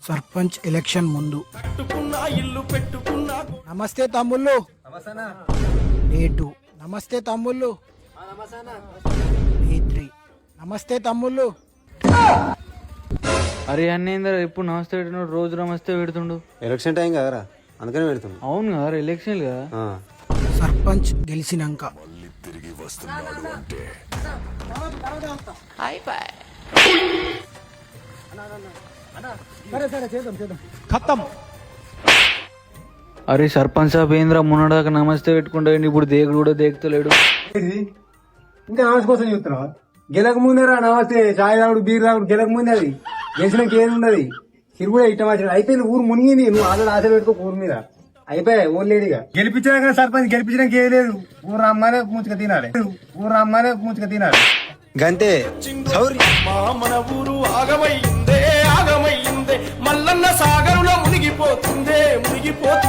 Sarpanch election ముందు. నమస్తే తమ్ముళ్ళు. A2 నమస్తే తమ్ముళ్ళు. A3 నమస్తే తమ్ముళ్ళు. అరే అన్నేందరా ఎప్పుడు నమస్తే పెడుతున్నాడు, రోజు నమస్తే పెడుతుండు. ఎలక్షన్ టైం కదరా, అందుకని పెడుతుండు. అవును కదా ఎలక్షన్ కదా. సర్పంచ్ గెలిచినాక అరే సర్పంచ్ సాబ్ ఏంద్రా మొన్నడాక నమస్తే పెట్టుకుంటా, ఇప్పుడు దేకుడు కూడా దేకుతలేడు. ఇంకా నమస్తే కోసం చూస్తున్నావా? గెలక ముందేరా నమస్తే, చాయ్ తాగుడు బీర్ తాగుడు గెలక ముందే. అది గెలిచినాక ఏది ఉండదు. తిరుగుడే ఇష్టం వచ్చిన అయిపోయింది. ఊరు మునిగింది. నువ్వు ఆల్రెడీ ఆశ పెట్టుకో ఊరు మీద. అయిపోయాయి ఓన్లేడిగా. గెలిపించాక సర్పంచ్ గెలిపించడానికి ఏది లేదు. ఊరు అమ్మానే మూచిక తినాలి. ఊరు అమ్మానే మూచిక తినాలి. గంతే. మన ఊరు ఆగమైందే ఆగమైందే, మల్లన్న సాగరులో మునిగిపోతుందే మునిగిపోతుంది.